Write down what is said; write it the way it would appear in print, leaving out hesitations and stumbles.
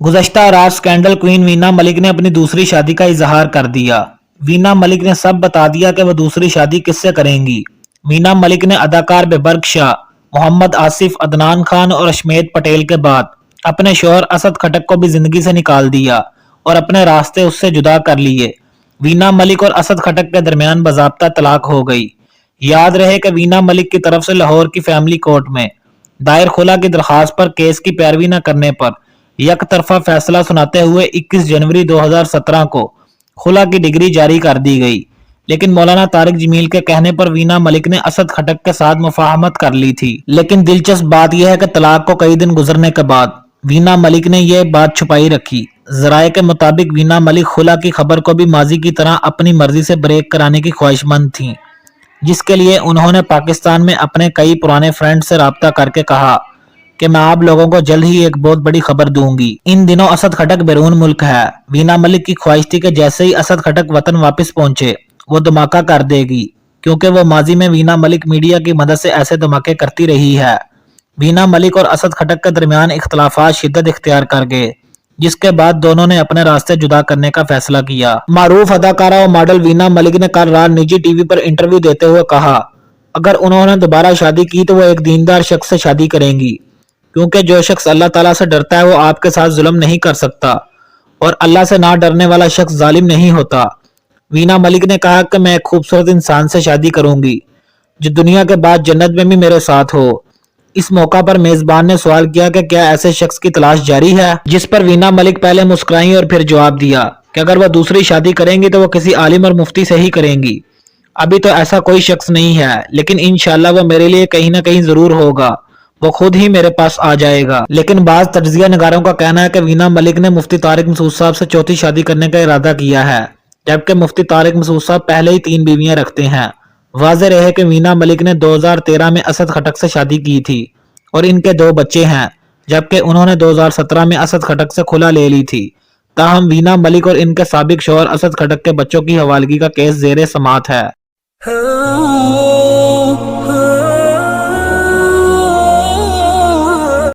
गुज़श्ता रात scandal queen Veena Malik ने अपनी दूसरी शादी का इजहार कर दिया। वीना मलिक ने सब बता दिया कि वह दूसरी शादी किससे करेंगी। वीना मलिक ने अदाकार बेबर्क शाह, मोहम्मद आसिफ, अदनान खान और अशमेत पटेल के बाद अपने शौहर असद खटक को भी जिंदगी से निकाल दिया और अपने रास्ते उससे जुदा कर लिए। वीना मलिक और असद खटक के दरमियान बाज़ाब्ता तलाक हो गई। याद रहे कि वीना मलिक की तरफ से लाहौर की फैमिली कोर्ट में दायर खुला की दरखास्त पर केस की पैरवी न करने पर एक तरफा फैसला सुनाते हुए 21 जनवरी 2017 को खुला की डिग्री जारी कर दी गई। लेकिन मौलाना तारिक जमील के कहने पर वीना मलिक ने असद खटक के साथ मुफाहमत कर ली थी। लेकिन दिलचस्प बात यह है कि तलाक को कई दिन गुजरने के बाद वीना मलिक ने यह बात छुपाई रखी। जराये के मुताबिक वीना मलिक खुला की खबर को भी माजी की तरह अपनी मर्जी से ब्रेक कराने की ख्वाहिशमंद थी, जिसके लिए उन्होंने पाकिस्तान में अपने कई पुराने फ्रेंड से राब्ता करके कहा कि मैं आप लोगों को जल्द ही एक बहुत बड़ी खबर दूंगी। इन दिनों असद खटक बैरून मुल्क है। वीना मलिक की ख्वाहिश थी कि जैसे ही असद खटक वतन वापस पहुंचे वो धमाका कर देगी, क्योंकि वो माजी में वीना मलिक मीडिया की मदद से ऐसे धमाके करती रही है। वीना मलिक और असद खटक के दरमियान इख्तलाफात शिद्दत इख्तियार कर गए, जिसके बाद दोनों ने अपने रास्ते जुदा करने का फैसला किया। मारूफ अदाकारा और मॉडल वीना मलिक ने कल रात निजी टीवी पर इंटरव्यू देते हुए कहा, अगर उन्होंने दोबारा शादी की तो वो एक दीनदार शख्स से शादी करेंगी, क्योंकि जो शख्स अल्लाह ताला से डरता है वो आपके साथ जुल्म नहीं कर सकता और अल्लाह से ना डरने वाला शख्स जालिम नहीं होता। वीना मलिक ने कहा कि मैं एक खूबसूरत इंसान से शादी करूंगी जो दुनिया के बाद जन्नत में भी मेरे साथ हो। इस मौका पर मेजबान ने सवाल किया कि क्या ऐसे शख्स की तलाश जारी है, जिस पर वीना मलिक पहले मुस्कुराई और फिर जवाब दिया कि अगर वह दूसरी शादी करेंगी तो वो किसी आलिम और मुफ्ती से ही करेंगी। अभी तो ऐसा कोई शख्स नहीं है, लेकिन इंशाल्लाह वह मेरे लिए कहीं ना कहीं जरूर होगा, वो खुद ही मेरे पास आ जाएगा। लेकिन बाज तज्जिया निगारों का कहना है कि वीना मलिक ने मुफ्ती तारिक मसूद साहब से चौथी शादी करने का इरादा किया है, जबकि मुफ्ती तारिक मसूद साहब पहले ही 3 बीवियां रखते हैं। वाज़ेह रहे कि वीना मलिक ने 2013 में असद खटक से शादी की थी और इनके 2 बच्चे हैं, जबकि उन्होंने 2017 में असद खटक से खुला ले ली थी। ताहम वीना मलिक और इनके साबिक शौहर असद खटक के बच्चों की हवालगी का केस जेर समात है।